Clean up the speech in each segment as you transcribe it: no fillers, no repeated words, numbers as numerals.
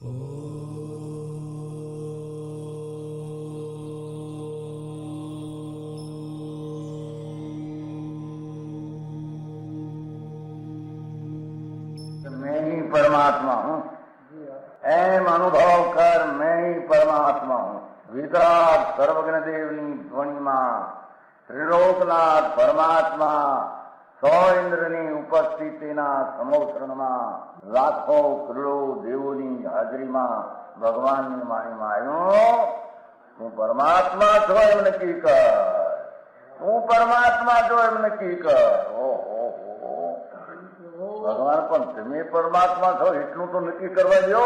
मैं ही परमात्मा हूँ, एम अनुभव कर मैं ही परमात्मा हूँ। विराट सर्वज्ञ देवनी ધ્વનિમાં ત્રિલોકનાથ પરમાત્મા સો ઇન્દ્રની ઉપસ્થિતિના સમોત્સવમાં લાખો કરોડો દેવોની હાજરીમાં ભગવાનની વાણીમાં આવ્યો, તું પરમાત્મા છો એમ નક્કી કર, તું પરમાત્મા છો એમ નક્કી કર. ઓહો, ભગવાન પણ તમે પરમાત્મા છો એટલું તો નક્કી કરવા દો.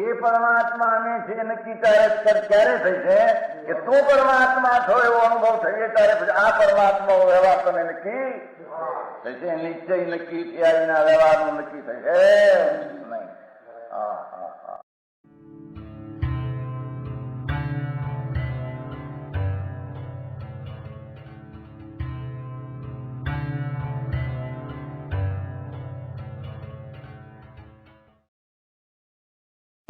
એ પરમાત્માને છે નક્કી ક્યારે થઈ છે કે તું પરમાત્મા છો એવો અનુભવ થઈએ ત્યારે પછી આ પરમાત્મા વ્યવહાર તને નક્કી થશે. નિશ્ચય નક્કી થયા વિના વ્યવહારનું નક્કી થશે નહીં. હા હા હા.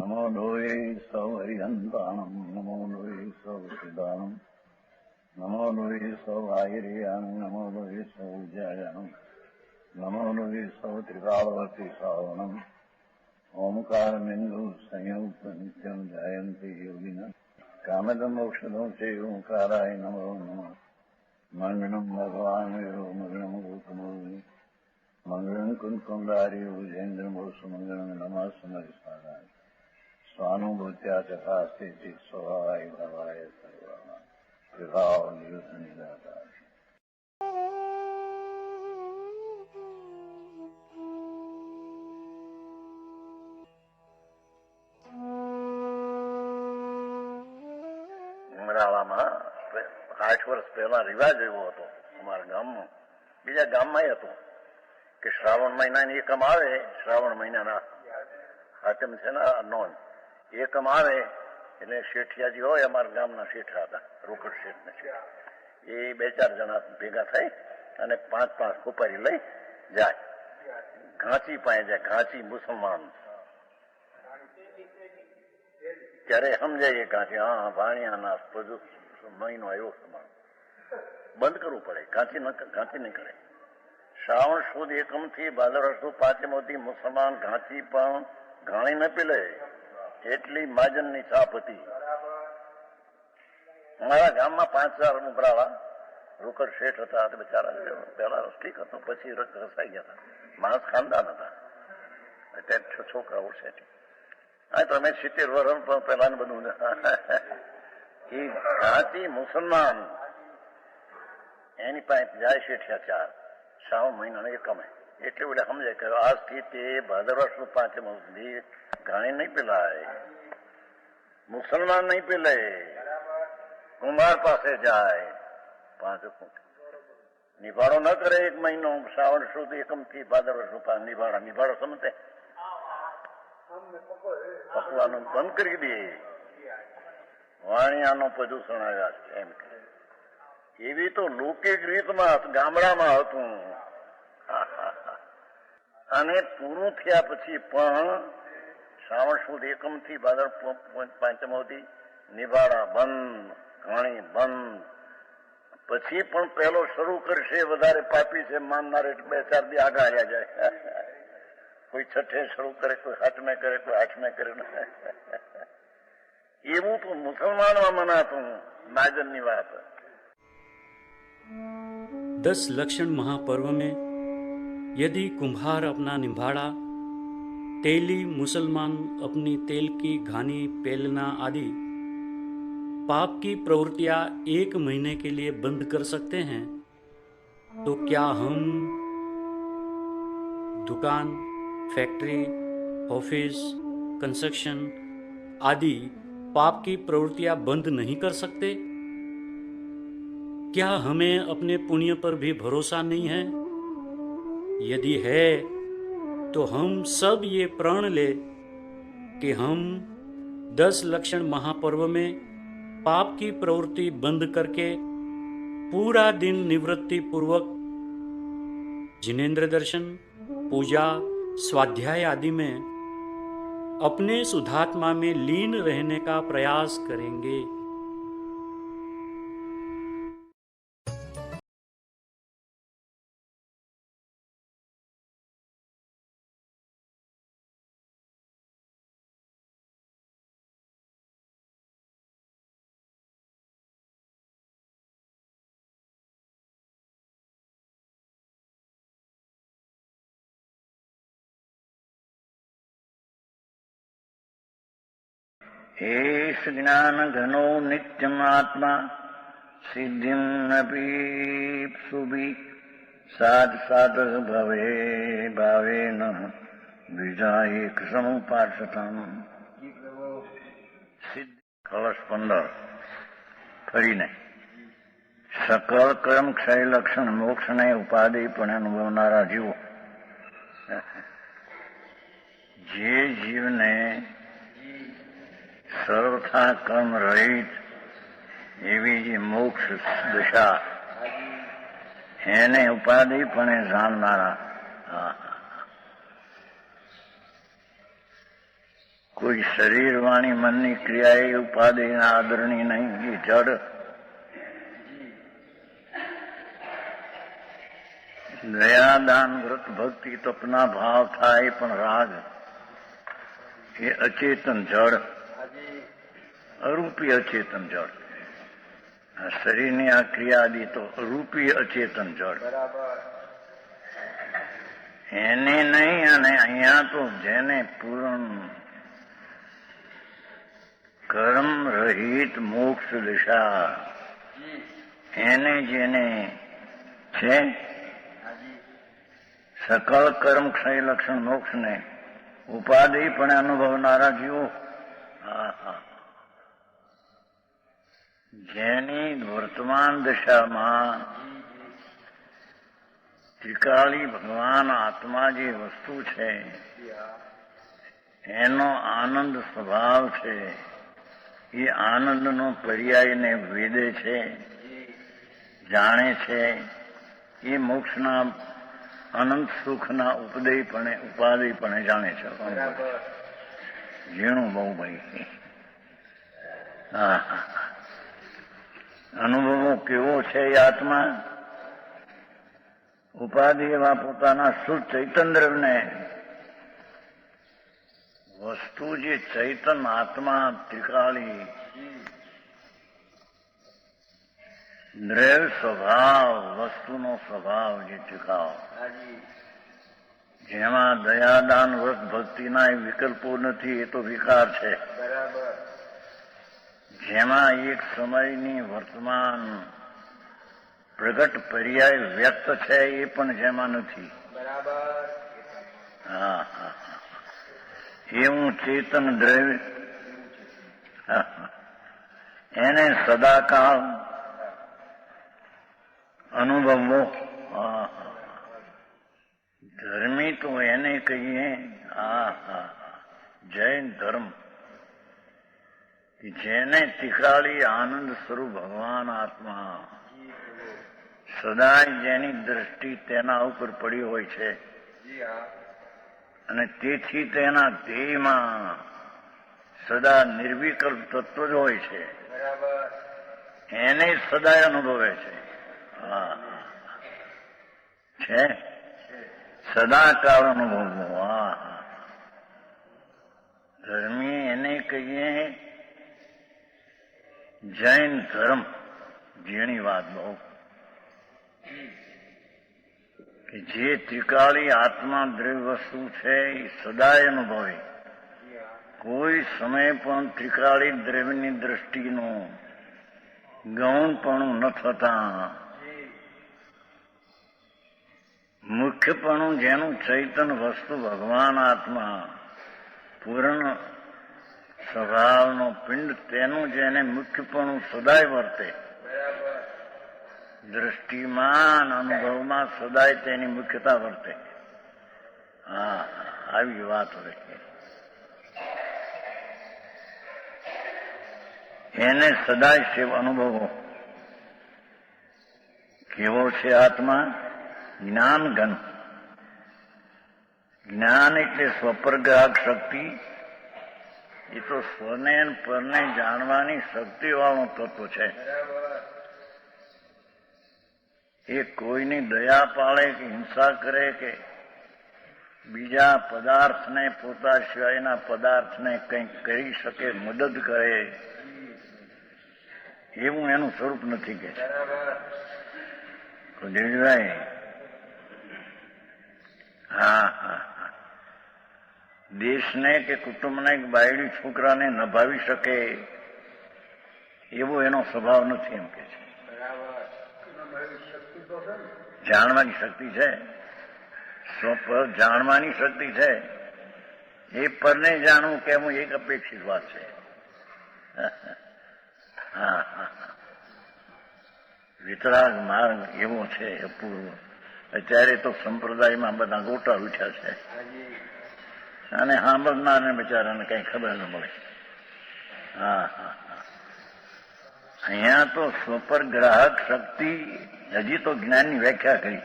નમો લોહે સૌ હરિહંતાણમ, નમો લોહે સૌ સિદ્ધાણમ, નમો લોહે સૌ આયર્યાણમ, નમો લોહે સૌ જયાણમ, નમો લોહે સૌ ત્રિકાળવતી શ્રાવણમ. ઓમકાર બિંદુ સંયુક્ત નિત્યમ જયંતિ યોગિના કામદમ મોક્ષદો છે ઓંકારાય નમો નમઃ. મંગળમ ભગવાન વિરો મંગળમ ગૌતમોર્મિ મંગળમ કુંકુંડારી ભુજેન્દ્રમો સુમંગળમ નમઃ સમરિસારાય સ્વાનુભૂત્યા ચકાસ્તિ સ્વભાવાય ભવાય સર્વમાં વિભાવ નિયુદ્ધ નિરાકાર. ઉમરાળામાં 8 વર્ષ પહેલા રિવાજ એવો હતો અમારા ગામમાં, બીજા ગામમાં હતો કે શ્રાવણ મહિનાની એકમ આવે, શ્રાવણ મહિનાના હાતમ છે ને નોંધ એકમ આવે એટલે શેઠિયાજી હોય, અમારા ગામના શેઠા હતા, રોકડ શેઠ ને શેઠ, એ 2-4 જણા ભેગા થઈ અને 5-5 ખુપારી લઈ જાય, ઘાંચી પાસે જાય. ઘાંચી મુસલમાન ત્યારે સમજાય ઘાંચી, હા વાણિયાના બધું મહિનો આવ્યો સમાન બંધ કરવું પડે, ઘાંચી નહીં કરે. શ્રાવણ સુદ એકમ થી ભાદરવા સુદ પાંચમોથી મુસલમાન ઘાંચી પણ ઘાણી ન પીલે એટલી માજનની છાપ હતી. અમારા ગામમાં 5-4 ઉભરાવા રોકડ શેઠ હતા, બિચારા પેલા ઠીક હતું, પછી રસાઈ ગયા હતા, માણસ ખાનદાન હતા, અત્યારે છોકરાઓ શેઠ. હા તમે 70 વર્ષ પેલા બધું એ ઘાંચી મુસલમાન એની પાસે જાય શેઠિયા 4 શ્રાવણ મહિનાને એકમે, એટલે બધા સમજાય કે આજથી તે ભાદરવા સુદ પાંચમ સુધી ઘાણી નહીં પીલાય, મુસલમાન નહીં પીલે, કુંભાર પાસે જાય, 5 નિભાડો ન કરે 1 મહિનો, શ્રાવણ સુદ એકમ થી ભાદરવા સુદ નિભાડો સમજે પકવાનું બંધ કરી દે, વાણિયાનો પ્રદૂષણ આવ્યા એમ કે. એવી તો લૌકિક રીતમાં ગામડામાં હતું. અને પૂરું થયા પછી પણ શ્રાવણ સુદ એકમ થી ભાદર પાંચમોથી નિભાડા બંધ, ઘાણી બંધ. પછી પણ પેલો શરૂ કરશે વધારે પાપી છે માનનાર, 2-4 દી આગળ આવ્યા જાય. કોઈ 6 શરૂ કરે, કોઈ 8મે કરે, કોઈ 8મે કરે. એવું તો મુસલમાનમાં મનાતું, નાજનની વાત. 10 लक्षण महापर्व में यदि कुम्हार अपना निभाड़ा, तेली मुसलमान अपनी तेल की घानी पेलना आदि पाप की प्रवृत्तियां 1 महीने के लिए बंद कर सकते हैं, तो क्या हम दुकान, फैक्ट्री, ऑफिस, कंस्ट्रक्शन आदि पाप की प्रवृत्तियां बंद नहीं कर सकते? क्या हमें अपने पुण्य पर भी भरोसा नहीं है? यदि है तो हम सब ये प्रण ले कि हम 10 लक्षण महापर्व में पाप की प्रवृत्ति बंद करके पूरा दिन निवृत्ति पूर्वक जिनेंद्र दर्शन, पूजा स्वाध्याय आदि में अपने शुद्धात्मा में लीन रहने का प्रयास करेंगे। एष ज्ञान घनो नित्यमात्मा सिद्धिमपीप्सुभि साध साधक भवे भावेन विजायेक समुपासतम्। કળશ 15 ફરીને સકળ કર્મ ક્ષય લક્ષણ મોક્ષને ઉપાધિ પણ અનુભવનારા જીવો, જે જીવને સર્વથા કર્મ રહિત એવી જે મોક્ષ દશા એને ઉપાધિપણે જાણનારા, કોઈ શરીર વાણી મનની ક્રિયા એ ઉપાધિના આદરણી નહીં, એ જડ. દયા દાન વ્રત ભક્તિ તપના ભાવ થાય પણ રાગ એ અચેતન જડ, અરૂપી અચેતન જડ. આ શરીરની આ ક્રિયાદી તો અરૂપી અચેતન જડ, એને નહીં. અને અહીંયા તો જેને પૂર્ણ કર્મ રહિત મોક્ષ દિશા એને જેને છે સકળ કર્મ ક્ષય લક્ષણ મોક્ષને ઉપાધિ પણ અનુભવનારા જીવો, જેની વર્તમાન દશામાં ત્રિકાળી ભગવાન આત્મા જે વસ્તુ છે એનો આનંદ સ્વભાવ છે, એ આનંદનો પર્યાયને વેદે છે, જાણે છે. એ મોક્ષના અનંત સુખના ઉપાધિપણે જાણે છે. ઝીણું બહુ ભાઈ. અનુભવો કેવો છે એ આત્મા? ઉપાધિ એવા પોતાના શુદ્ધ ચૈતન દ્રવ્યને, વસ્તુ જે ચૈતન આત્મા ત્રિકાળી દ્રવ્ય સ્વભાવ, વસ્તુનો સ્વભાવ જે ત્રિકાળ, જેમાં દયાદાન વ્રત ભક્તિના વિકલ્પો નથી, એ તો વિકાર છે. જેમાં એક સમયની વર્તમાન પ્રગટ પર્યાય વ્યક્ત છે એ પણ જેમાં નથી. હા હા, એવું ચેતન દ્રવ્ય એને સદાકાળ અનુભવવો. ધર્મી તો એને કહીએ જૈન ધર્મ, જેને ત્રિકાળી આનંદ સ્વરૂપ ભગવાન આત્મા સદાય જેની દ્રષ્ટિ તેના ઉપર પડી હોય છે, અને તેથી તેના ધ્યેયમાં સદા નિર્વિકલ્પ તત્વ જ હોય છે, એને સદાય અનુભવે છે. છે સદાકાળ અનુભવવો. ધર્મી એને કહીએ જૈન ધર્મ. ઝીણી વાત બહુ, કે જે ત્રિકાળી આત્મા દ્રવ્ય વસ્તુ છે એ સદાય અનુભવે, કોઈ સમય પણ ત્રિકાળી દ્રવ્યની દ્રષ્ટિનું ગૌણપણું ન થતા મુખ્યપણું જેનું ચૈતન વસ્તુ ભગવાન આત્મા પૂર્ણ સ્વભાવનો પિંડ, તેનું જેને મુખ્યપણું સદાય વર્તે, દ્રષ્ટિમાં અનુભવમાં સદાય તેની મુખ્યતા વર્તે. આવી વાત હોય. એને સદાય શિવ અનુભવો. કેવો છે આત્મા? જ્ઞાન ઘન. જ્ઞાન એટલે સ્વપરગ્રાહક શક્તિ. એ તો સ્વને અને પરને જાણવાની શક્તિ વાળું તત્વ છે. એ કોઈની દયા પાળે કે હિંસા કરે કે બીજા પદાર્થને પોતા સિવાયના પદાર્થને કંઈક કરી શકે, મદદ કરે, એવું એનું સ્વરૂપ નથી કે દેવજીભાઈ. હા હા, દેશને કે કુટુંબને કે બાયડી છોકરાને નભાવી શકે એવો એનો સ્વભાવ નથી એમ કે છે. જાણવાની શક્તિ છે, સ્વપર જાણવાની શક્તિ છે. એ પરને જાણવું કેવું એક અપેક્ષિત વાત છે. હા હા, વિતરાગ માર્ગ એવો છે અપૂર્વ. અત્યારે તો સંપ્રદાયમાં બધા ગોટા ઉઠ્યા છે અને સાંભળનારને બિચારાને કઈ ખબર ન મળે. હા હા, અહીંયા તો સ્વપર ગ્રાહક શક્તિ હજી તો જ્ઞાનની વ્યાખ્યા કરી,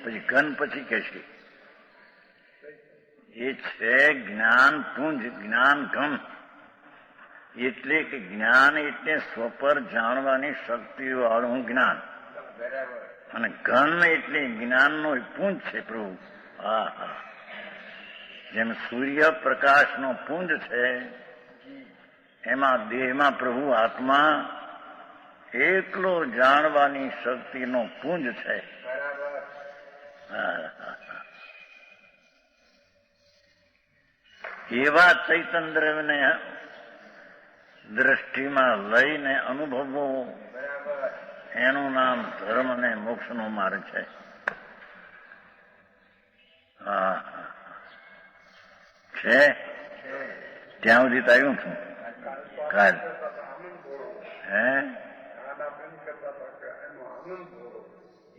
પછી ઘન પછી કે છે એ છે જ્ઞાન પુંજ, જ્ઞાન ઘન. એટલે કે જ્ઞાન એટલે સ્વપર જાણવાની શક્તિ વાળું જ્ઞાન, અને ઘન એટલે જ્ઞાનનો પુંજ છે પ્રભુ. હા હા, જેમ સૂર્ય પ્રકાશનો પુંજ છે એમાં દેહમાં પ્રભુ આત્મા એકલો જાણવાની શક્તિનો પુંજ છે. એવા ચૈતન્ય દ્રવ્યને દ્રષ્ટિમાં લઈને અનુભવવો, એનું નામ ધર્મ અને મોક્ષનો માર્ગ છે. હા છે, ત્યાં સુધી તો આવ્યું છું કાલ. હે,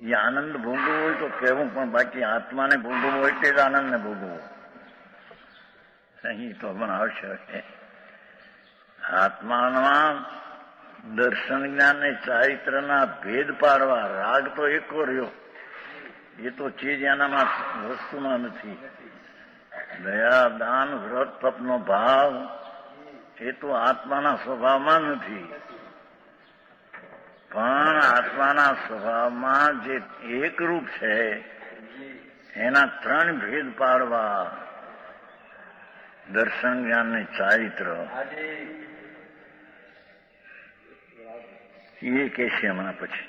એ આનંદ ભોગવવો હોય તો કહેવું, પણ બાકી આત્માને ભોગવવો હોય તે જ આનંદને ભોગવવો. અહીં તો પણ આવશે. આત્મામાં દર્શન જ્ઞાન ને ચારિત્રના ભેદ પાડવા. રાગ તો એકો રહ્યો, એ તો ચીજ એનામાં વસ્તુમાં નથી. દયા, દાન, વ્રત, તપનો ભાવ એ તો આત્માના સ્વભાવમાં નથી. પણ આત્માના સ્વભાવમાં જે એકરૂપ છે એના ત્રણ ભેદ પાડવા. દર્શન જ્ઞાન ને ચારિત્ર એ કે છે હમણાં પછી.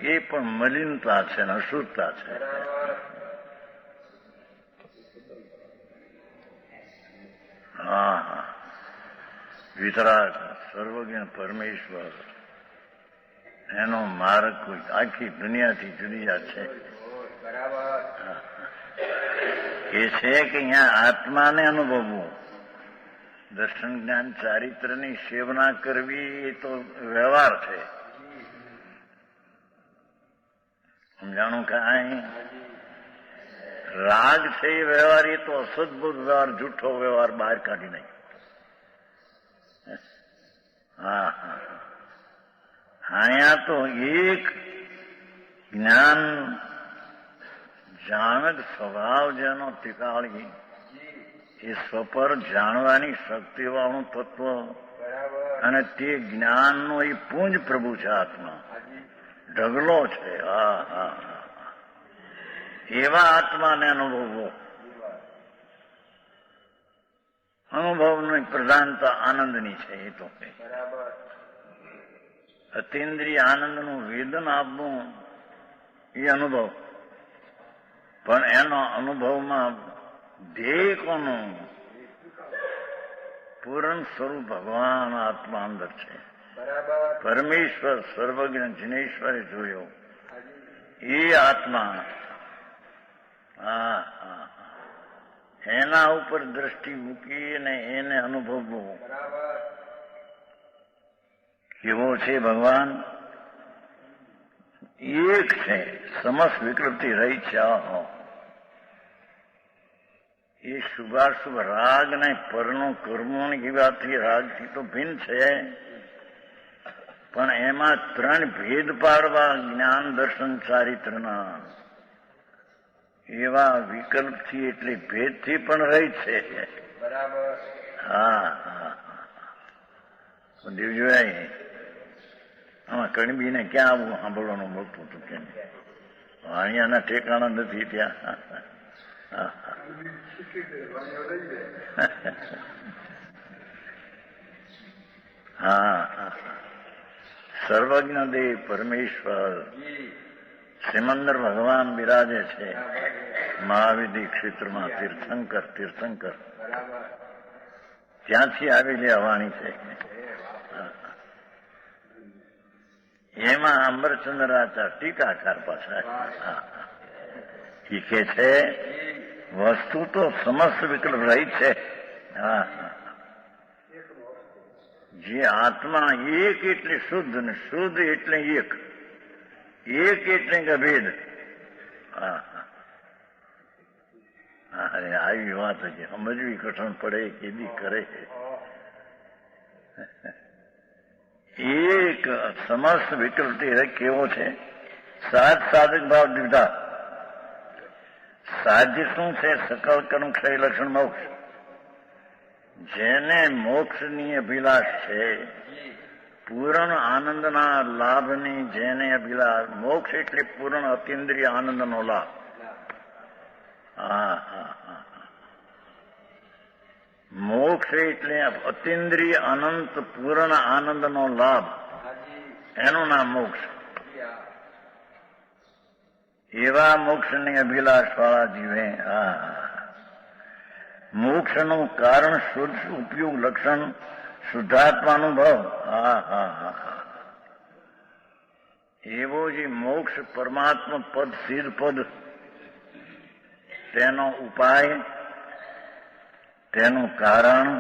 એ પણ મલિનતા છે ને અશુદ્ધતા છે. હા હા, વિતરાગ સર્વજ્ઞ પરમેશ્વર એનો માર્ગ કોઈ આખી દુનિયાથી જુદી જ છે. એ છે કે અહીંયા આત્માને અનુભવવું. દર્શન જ્ઞાન ચારિત્રની સેવના કરવી એ તો વ્યવહાર છે. સમજાણું કાંઈ? રાગ છે એ વ્યવહાર, એ તો અસદબુદ્ધ વ્યવહાર, જૂઠો વ્યવહાર બહાર કાઢી નહીં. હા હા, અહીંયા તો એક જ્ઞાન જાણક સ્વભાવ જેનો ટીકાળી, એ સ્વપર જાણવાની શક્તિવાળું તત્વ, અને તે જ્ઞાનનો એ પુંજ પ્રભુ છે. આત્મા ઢગલો છે. હા હા, એવા આત્માને અનુભવવો. અનુભવની પ્રધાનતા આનંદની છે. એ તો અતિન્દ્રિય આનંદનું વેદન આપવું એ અનુભવ, પણ એનો અનુભવમાં ધ્યેય કોનું? પૂર્ણ સ્વરૂપ ભગવાન આત્મા અંદર છે. પરમેશ્વર સર્વજ્ઞ જિનેશ્વરે જોયો એ આત્મા. હા હા, એના ઉપર દ્રષ્ટિ મૂકીને એને અનુભવવું. કેવો છે ભગવાન? એક છે, સમસ્ત વિકૃતિ રહી છે. એ શુભાશુભ રાગ ને પરનો કર્મોની જીવાથી રાગથી તો ભિન્ન છે, પણ એમાં ત્રણ ભેદ પાડવા જ્ઞાન દર્શન ચારિત્રના. એવા વિકલ્પથી એટલે ભેદથી પણ રહી છે. બરાબર. હા હા દેવજીભાઈ આમાં કણબીને ક્યાં આવું સાંભળવાનું મળતું હતું કે અહીંયાના ઠેકાણા નથી ત્યાં. હા સર્વજ્ઞ દેવ પરમેશ્વર સિમંદર ભગવાન બિરાજે છે મહાવિધિ ક્ષેત્રમાં. તીર્થંકર ત્યાંથી આવેલી અવાણી છે. એમાં અમરચંદ્રાચાર ટીકાકાર પાછા એ કે છે વસ્તુ તો સમસ્ત વિકલ્પ રહી છે. હા જે આત્મા એક એટલે શુદ્ધ ને શુદ્ધ એટલે એક એટલે અભેદ. અરે આવી વાત છે સમજવી કઠણ પડે કેદી કરે છે. એક સમસ્ત વિકલ્પ કેવો છે? સાધક ભાવ દીધા. સાધ્ય શું છે? સકલ કર્મ ક્ષય લક્ષણ મોક્ષ. જેને મોક્ષની અભિલાષ છે, પૂર્ણ આનંદના લાભની જેને અભિલાષ, મોક્ષ એટલે પૂર્ણ અતિન્દ્રિય આનંદનો લાભ. મોક્ષ એટલે અતિન્દ્રિય અનંત પૂર્ણ આનંદનો લાભ, એનું નામ મોક્ષ. એવા મોક્ષની અભિલાષ વાળા જીવે મોક્ષનું કારણ શુદ્ધ ઉપયોગ લક્ષણ શુદ્ધાત્માનું ભાવ. એવો જે મોક્ષ પરમાત્મા પદ સિદ્ધ પદ, તેનો ઉપાય, તેનું કારણ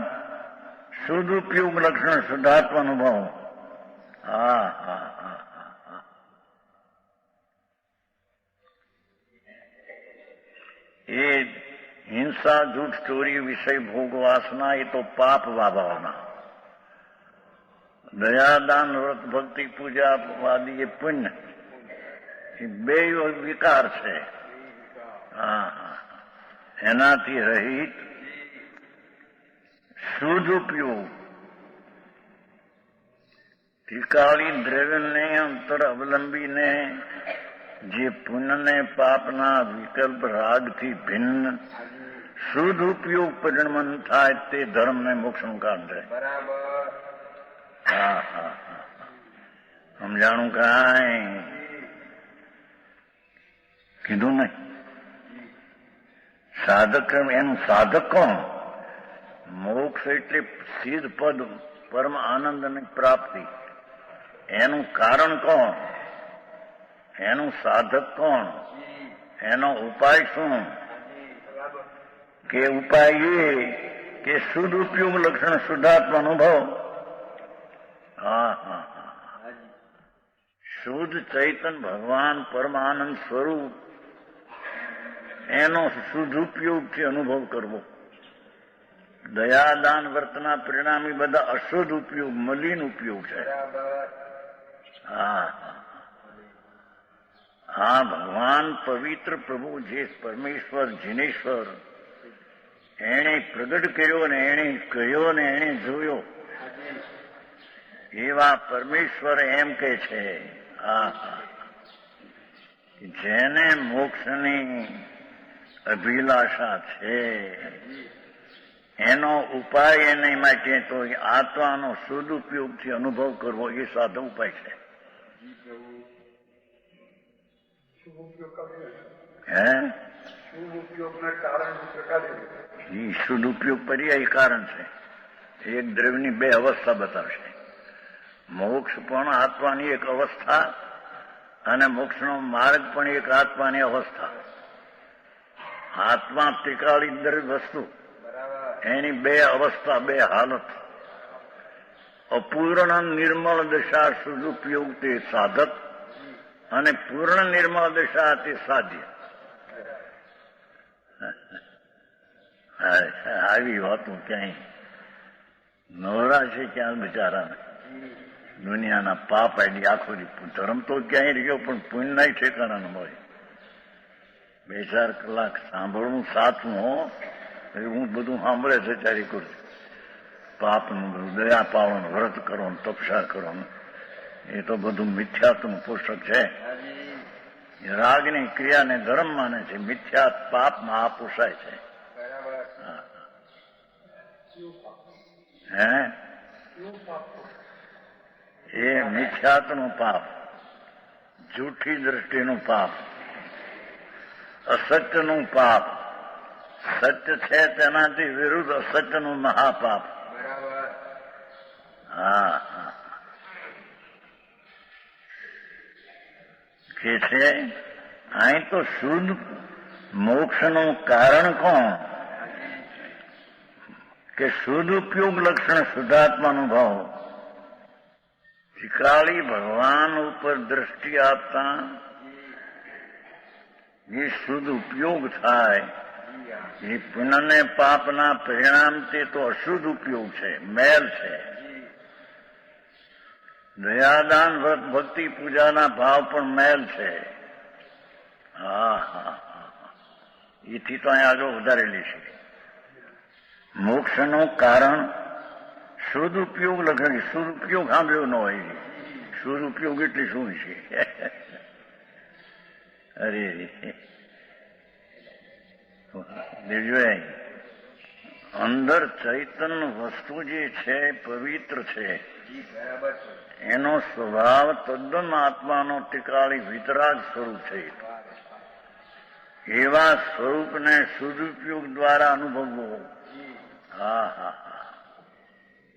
શુદ્ધ ઉપયોગ લક્ષણ શુદ્ધાત્માનું ભાવ. એ હિંસા, જૂઠ, ચોરી, વિષય, ભોગ, વાસના એ તો પાપ ભાવના. દયાદાન, વ્રત, ભક્તિ, પૂજા આદિ એ પુણ્ય. એ બે વિકાર છે. એનાથી રહિત શુદ્ધ ઉપયોગ ત્રિકાળી દ્રવ્યને અંતર અવલંબીને જે પુણ્યને પાપના વિકલ્પ રાગથી ભિન્ન શુદ્ધ ઉપયોગ પરિણમન થાય તે ધર્મને મોક્ષનું કારણ છે. સમજાણું કાંઈ કીધું નહીં. સાધક એનું સાધક કોણ? મોક્ષ એટલે સિદ્ધ પદ પરમ આનંદની પ્રાપ્તિ. એનું કારણ કોણ? એનું સાધક કોણ? એનો ઉપાય શું? કે ઉપાય એ કે શુદ્ધ ઉપયોગ લક્ષણ શુદ્ધાત્માનો ભાવ. શુદ્ધ ચૈતન ભગવાન પરમાનંદ સ્વરૂપ, એનો શુદ્ધ ઉપયોગથી અનુભવ કરવો. દયાદાન વર્તના પરિણામી બધા અશુદ્ધ ઉપયોગ, મલિન ઉપયોગ છે. ભગવાન પવિત્ર પ્રભુ જે પરમેશ્વર જીનેશ્વર, એણે પ્રગટ કર્યો ને એણે કહ્યો ને એણે જોયો, એવા પરમેશ્વર એમ કે છે જેને મોક્ષની અભિલાષા છે, એનો ઉપાય એની માટે તો આત્માનો શુદ્ધ ઉપયોગથી અનુભવ કરવો એ સાધો ઉપાય છે. શુદ્ધ ઉપયોગ પર્યાય કારણ છે. એક દ્રવ્યની બે અવસ્થા બતાવશે. મોક્ષ પણ આત્માની એક અવસ્થા અને મોક્ષનો માર્ગ પણ એક આત્માની અવસ્થા. આત્મા ત્રિકાળી દ્રવ્ય વસ્તુ, એની બે અવસ્થા, બે હાલત. અપૂર્ણ નિર્મળ દશા શુદ્ધ ઉપયોગ તે સાધક અને પૂર્ણ નિર્મળ દશા તે સાધ્ય. આવી વાતો ક્યાંય નવરા છે ક્યાં બિચારાને. દુનિયાના પાપ આડી આખો ધર્મ તો ક્યાંય રહ્યો પણ પુણ્ય ઠેકાણા ન મળે. 2-4 કલાક સાંભળવું સાચું હો. હું બધું સાંભળે છે ચારી કરું પાપનું બધું દયા પાવન વ્રત કરો ને તપસ્યા કરો ને એ તો બધું મિથ્યાત્વનું પોષક છે. રાગની ક્રિયાને ધર્મ માને છે, મિથ્યા પાપમાં આ પોષાય છે. હે એ મિથ્યાત્વનું પાપ, જૂઠી દ્રષ્ટિનું પાપ, અસત્યનું પાપ, સત્ય છે તેનાથી વિરુદ્ધ અસત્યનું મહાપાપ. હા હા કે છે અહીં તો શુદ્ધ મોક્ષનું કારણ કોણ? કે શુદ્ધ ઉપયોગ લક્ષણ શુદ્ધાત્માનું ભાવ. ત્રિકાળી ભગવાન ઉપર દ્રષ્ટિ આપતા જે શુદ્ધ ઉપયોગ થાય એ પુણ્યને પાપના પરિણામ તે તો અશુદ્ધ ઉપયોગ છે, મેલ છે. દયાદાન વ્રત ભક્તિ પૂજાના ભાવ પણ મેલ છે. હા હા એથી તો અહીં આગળ વધારેલી છે. મોક્ષનું કારણ શુદ્ધ ઉપયોગ લખેલી. શુદ્ધ ઉપયોગ સાંભળ્યો ન હોય. શુદ્ધ ઉપયોગ એટલે શું છે? અરે દેજો અંદર ચૈતન્ય વસ્તુ જે છે પવિત્ર છે, એનો સ્વભાવ તદ્દન આત્માનો ટીકાળી વિતરાગ સ્વરૂપ છે. એવા સ્વરૂપને સદુપયોગ દ્વારા અનુભવવો. હા હા હા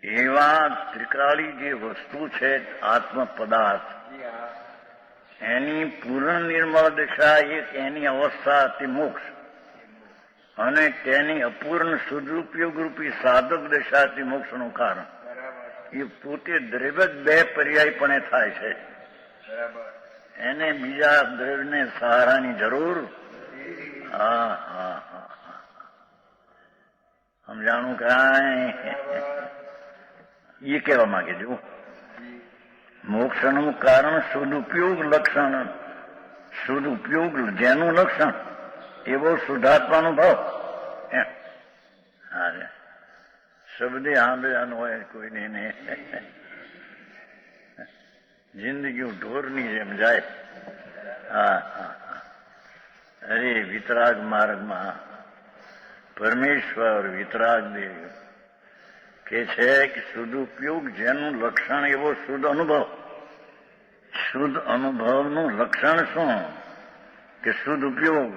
એવા ત્રિકાળી જે વસ્તુ છે આત્મ પદાર્થ, એની પૂર્ણ નિર્મળ દશા એક એની અવસ્થા તે મોક્ષ, અને તેની અપૂર્ણ સદુપયોગ રૂપી સાધક દશાથી મોક્ષનું કારણ. એ પોતે દ્રવ્ય બે પર્યાયપણે થાય છે. એને બીજા દ્રવ્યને સહારાની જરૂર. હા હા હા સમજાણું કાંઈ? એ કહેવા માંગે છે મોક્ષનું કારણ સદુપયોગ લક્ષણ. સદુપયોગ જેનું લક્ષણ એવો શુદ્ધાત્માનો ભાવ. હા શબ્દે આંબેયાનો હોય કોઈને નહીં. જિંદગી ઢોરની જેમ જાય. હા હા અરે વિતરાગ માર્ગમાં પરમેશ્વર વિતરાગ દેવ કે છે કે સદુપયોગ જેનું લક્ષણ એવો શુદ્ધ અનુભવ. શુદ્ધ અનુભવનું લક્ષણ શું? કે શુદ્ધ ઉપયોગ.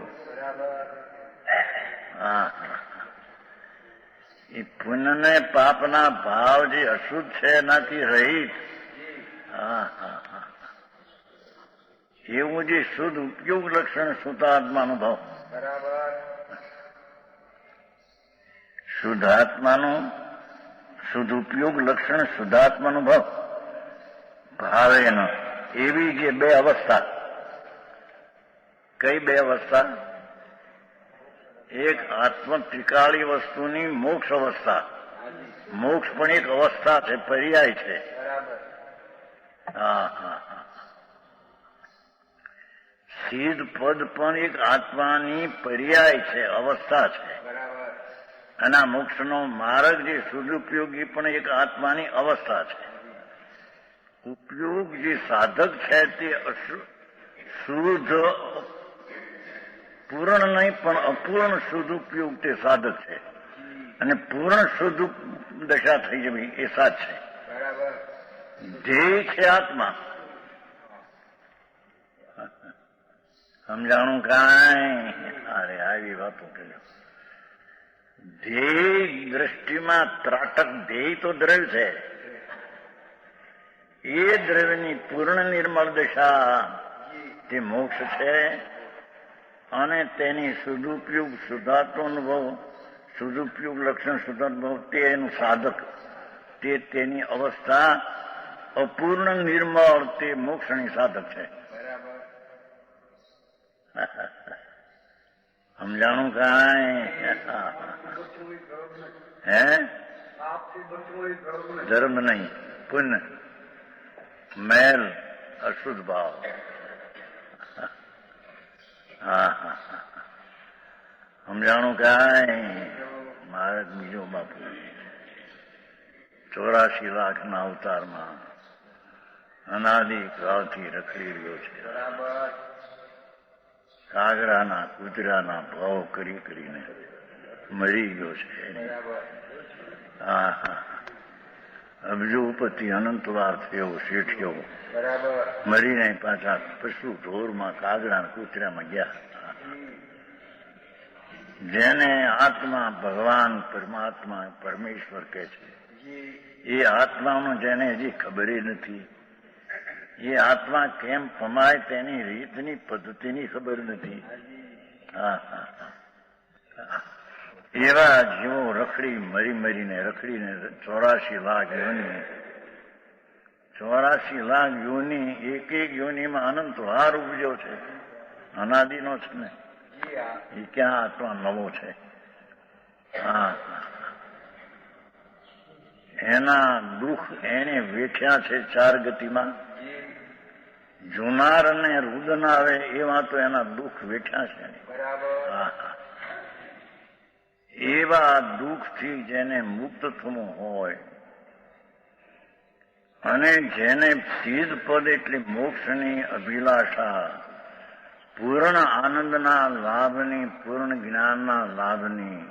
હા એ પુણ્યને પાપના ભાવ જે અશુદ્ધ છે એનાથી રહિત. હા હા હા એવું જે શુદ્ધ ઉપયોગ લક્ષણ શુદ્ધાત્માનો ભાવ. શુદ્ધાત્માનું શુદ્ધ ઉપયોગ લક્ષણ શુદ્ધાત્માનો ભાવ ભાવેનો. એવી જે બે અવસ્થા. કઈ બે અવસ્થા? એક આત્મ ત્રિકાળી વસ્તુની મોક્ષ અવસ્થા. મોક્ષ પણ એક અવસ્થા છે, પર્યાય છે. હા હા હા સિદ્ધ પદ પણ એક આત્માની પર્યાય છે, અવસ્થા છે. અને આ મોક્ષનો માર્ગ જે શુદ્ધ ઉપયોગી પણ એક આત્માની અવસ્થા છે. ઉપયોગ જે સાધક છે તે શુદ્ધ પૂર્ણ નહીં પણ અપૂર્ણ શુદ્ધ ઉપયોગ તે સાધક છે, અને પૂર્ણ શુદ્ધ દશા થઈ જવી એ સાચ છે. ધ્યેય છે આત્મા. સમજાણું કાંઈ? અરે આવી વાતો કરી. ધ્યેય દ્રષ્ટિમાં ત્રાટક ધ્યેય તો દ્રવ્ય છે. એ દ્રવ્યની પૂર્ણ નિર્મળ દશા તે મોક્ષ છે, અને તેની સદુપયોગ શુદ્ધાત્મ અનુભવ, સદુપયોગ લક્ષણ શુદ્ધાત્મભવ તે એનું સાધક. તે તેની અવસ્થા અપૂર્ણ નિર્મળ તે મોક્ષની સાધક છે. સમજાણું કાંઈ? હે ધર્મ નહીં, પુણ્ય, મેલ, અશુદ્ધ ભાવ. હા હા હા સમજાણું કાંઈ મહારાજ બીજો બાપુ 84 લાખના અવતારમાં અનાદિ કાળથી રખડી રહ્યો છે. કાગડાના કૂતરાના ભાવ કરી કરીને મરી ગયો છે. હા હા, અબજોપતિ અનંતવાર થયો શેઠિયો, મરીને પાછા પશુ ઢોરમાં કાગડા કૂતરામાં ગયા. જેને આત્મા ભગવાન પરમાત્મા પરમેશ્વર કહે છે, એ આત્માનો જેને હજી ખબર નથી, એ આત્મા કેમ પમાય તેની રીતની પદ્ધતિની ખબર નથી. હા હા, એવા જીવો રખડી મરીને 84 લાખ યોની, 84 લાખ યોની, એક યોનીમાં અનંત વાર ઉપજ્યો છે. અનાદિનો છે ને, એ ક્યાં આત્મા નવો છે? હા, એના દુઃખ એને વેઠ્યા છે 4 ગતિમાં. જુનાર અને રુદન આવે એવા તો એના દુઃખ વેઠ્યા છે. હા, એવા દુઃખથી જેને મુક્ત થવું હોય અને જેને ચીજ પદ એટલે મોક્ષની અભિલાષા, પૂર્ણ આનંદના લાભની, પૂર્ણ જ્ઞાનના લાભની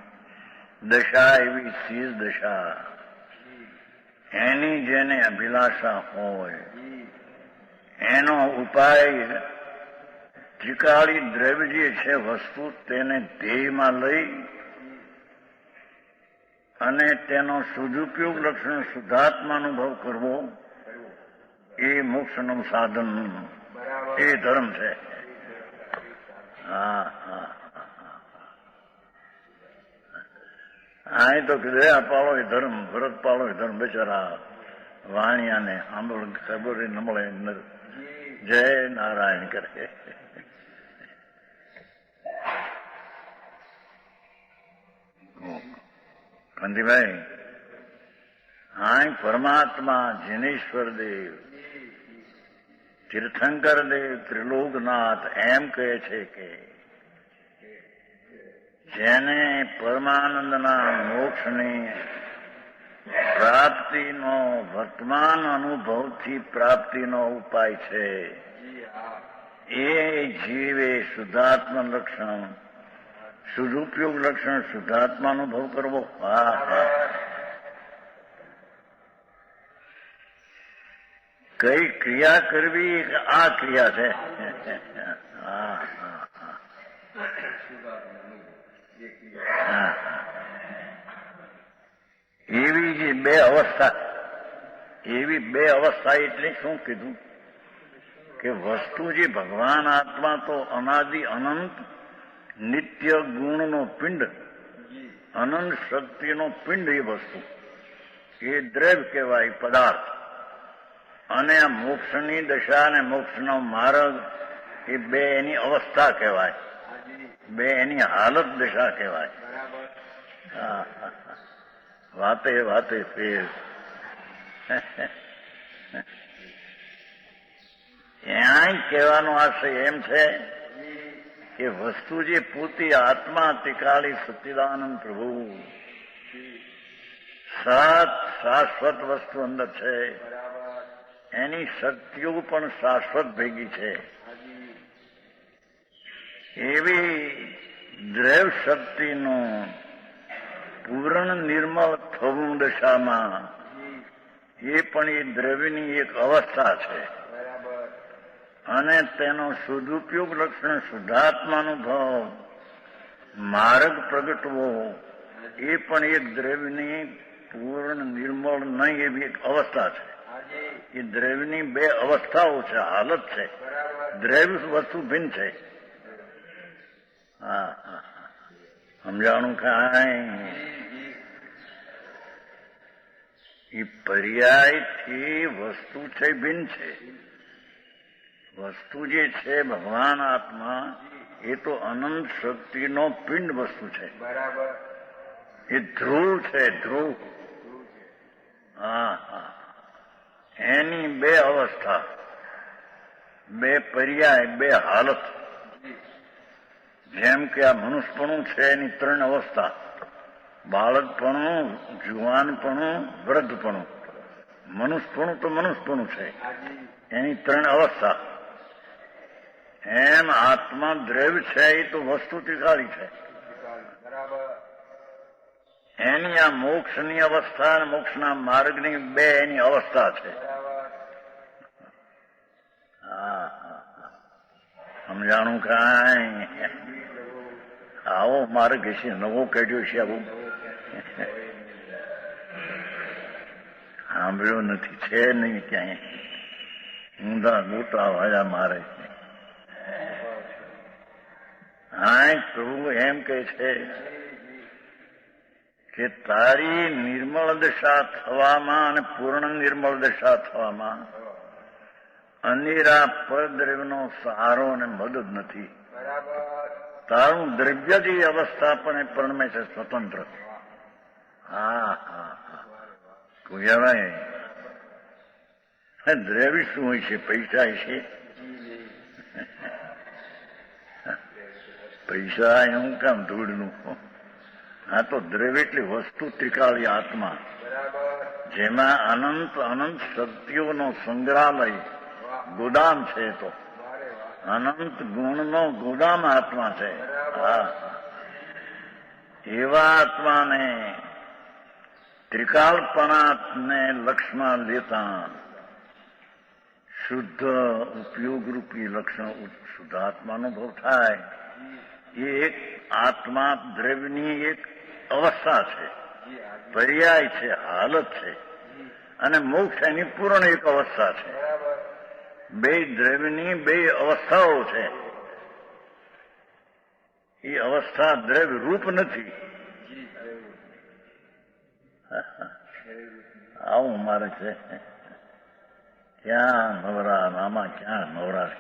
દશા, એવી ચીજ દશા, એની જેને અભિલાષા હોય, એનો ઉપાય ત્રિકાળી દ્રવ્ય જે છે વસ્તુ, તેને ધ્યેયમાં લઈ અને તેનો સદુપયોગ લક્ષણ શુદ્ધાત્માનુભવ કરવો, એ મોક્ષનું સાધન, એ ધર્મ છે. હા હા, અહીં તો દયા પાળો એ ધર્મ, વ્રત પાળો એ ધર્મ. બિચારા વાણિયાને આંબળ ખબર નમળે, જય નારાયણ કરે. કાંતિભાઈ, અહીં પરમાત્મા જિનેશ્વર દેવ, તીર્થંકર દેવ, ત્રિલોકનાથ એમ કહે છે કે જેને પરમાનંદના મોક્ષની પ્રાપ્તિનો, વર્તમાન અનુભવથી પ્રાપ્તિનો ઉપાય છે, એ જીવે શુદ્ધાત્મ લક્ષણ, સદુપયોગ લક્ષણ શુદ્ધાત્માનુભવ કરવો. હા હા, કઈ ક્રિયા કરવી, આ ક્રિયા છે. હા હા હા, એવી જે 2 અવસ્થા, એવી 2 અવસ્થા એટલે શું કીધું કે વસ્તુ જે ભગવાન આત્મા તો અનાદિ અનંત નિત્ય ગુણનો પિંડ, અનંત શક્તિનો પિંડ, એ વસ્તુ એ દ્રવ્ય કહેવાય, પદાર્થ. અને આ મોક્ષની દશા અને મોક્ષનો માર્ગ, એ 2 એની અવસ્થા કહેવાય, 2 એની હાલત દશા કહેવાય. હા હા, વાતે વાતે ફેર. ત્યાં કહેવાનો આશય એમ છે કે વસ્તુ જે પોતે આત્મા ત્રિકાળી સચ્ચિદાનંદ પ્રભુ શાશ્વત વસ્તુ અંદર છે, એની શક્તિઓ પણ શાશ્વત ભેગી છે. એવી દ્રવ્ય શક્તિનું પૂર્ણ નિર્મળ થવું દશામાં, એ પણ એ દ્રવ્યની એક અવસ્થા છે. અને તેનો સદુપયોગ લક્ષણ શુદ્ધાત્માનુભવ, માર્ગ પ્રગટવો, એ પણ એક દ્રવ્યની પૂર્ણ નિર્મળ નહીં એવી એક અવસ્થા છે. એ દ્રવ્યની 2 અવસ્થાઓ છે, હાલત છે. દ્રવ્ય વસ્તુ ભિન્ન છે. હા હા, સમજાણું કાંઈ? એ પર્યાયથી વસ્તુ છે ભિન્ન છે. વસ્તુ જે છે ભગવાન આત્મા, એ તો અનંત શક્તિનો પિંડ વસ્તુ છે. એ ધ્રુવ છે, ધ્રુવ. હા હા, એની 2 અવસ્થા, 2 પર્યાય, 2 હાલત. જેમ કે આ મનુષ્યપણું છે એની 3 અવસ્થા, બાળકપણું, જુવાનપણું, વૃદ્ધપણું. મનુષ્યપણું તો મનુષ્યપણું છે, એની 3 અવસ્થા. એમ આત્મા દ્રવ્ય છે એ તો વસ્તુ ત્રિકાળી છે. એની આ મોક્ષની અવસ્થા અને મોક્ષના માર્ગની 2 એની અવસ્થા છે. સમજાણું કાંઈ? આવો માર્ગ છે, નવો કાઢ્યો છે. આવું સાંભળ્યો નથી, છે નહીં ક્યાંય. ઊંધા ગોટા વાયા મારે. હા, પ્રભુ એમ કહે છે કે તારી નિર્મળ દશા થવામાં અને પૂર્ણ નિર્મળ દશા થવામાં અનિરા પરદ્રવ્યનો સહારો અને મદદ નથી. તારું દ્રવ્યથી અવસ્થા પણ એ પરણમે છે સ્વતંત્ર. હા હા હા, કહેવાય દ્રવ્ય શું હોય છે? પૈસા છે. પૈસા એવું કામ ધૂળનું? આ તો દ્રવ્ય એટલે વસ્તુ ત્રિકાળી આત્મા, જેમાં અનંત અનંત શક્તિઓનો સંગ્રહાલય ગોદામ છે. તો અનંત ગુણનો ગોદામ આત્મા છે. એવા આત્માને ત્રિકાળપણાને લક્ષમાં લેતા શુદ્ધ ઉપયોગરૂપી લક્ષણ શુદ્ધાત્માનો ભાવ થાય. એ એક આત્મા દ્રવ્યની એક અવસ્થા છે, પર્યાય છે, હાલત છે. અને મોક્ષ એની પૂર્ણ એક અવસ્થા છે. 2 દ્રવ્યની 2 અવસ્થાઓ છે. એ અવસ્થા દ્રવ્ય રૂપ નથી. આવું મારે છે. ક્યાં નવરા? આમાં ક્યાં નવરા?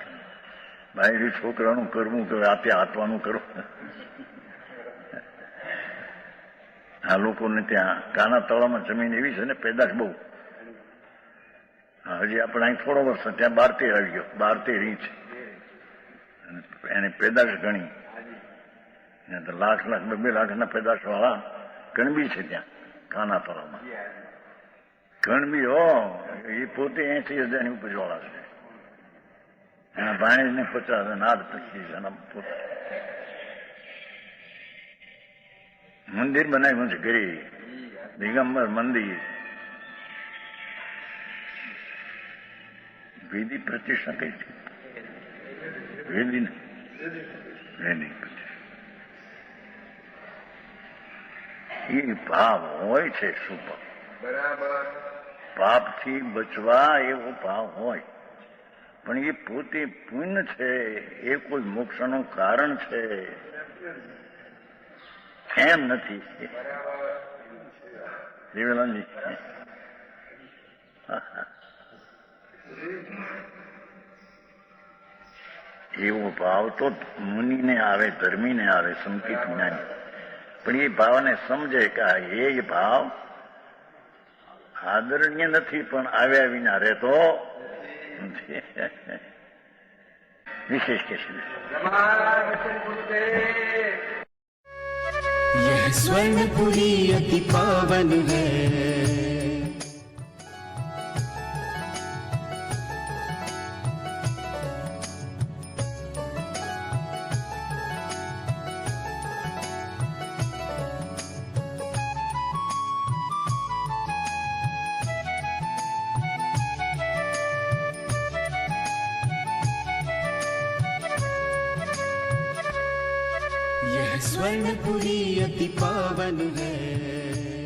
ભાઈ છોકરાનું કરવું કે આપે આત્માનું કરવું? આ લોકોને ત્યાં કાના તળાવમાં જમીન એવી છે ને, પેદાશ બહુ. હજી આપણે અહીં થોડો વર્ષ ત્યાં 12-13 આવી ગયો. 12-13 ઇંચ એની પેદાશ ઘણી. લાખ 2 લાખના પેદાશ વાળા કણબી છે ત્યાં કાના તળાવમાં. કણબી એ પોતે 80,000ની ઉપજ વાળા છે. એના ભાણેજને 50 અને 25 એના પોતે. મંદિર બનાવ્યું છે ઘરે, દિગંબર મંદિર. વેદી પ્રતિષ્ઠા કઈ છે? વેદી વેદી પ્રતિષ્ઠા એ ભાવ હોય છે. શું ભાવ? બરાબર. પાપથી બચવા એવો ભાવ હોય, પણ એ પોતે પુણ્ય છે, એ કોઈ મોક્ષનું કારણ છે એમ નથી. જીવેલાલજી, એવો ભાવ તો મુનિને આવે, ધર્મીને આવે, સંકિત જ્ઞાની. પણ એ ભાવને સમજે કે એ ભાવ આદરણીય નથી, પણ આવ્યા વિના રહેતો નથી. વિશેષ કે છે यह स्वर्णपुरी अति पावन है. यह स्वर्णपुरी अति पावन है.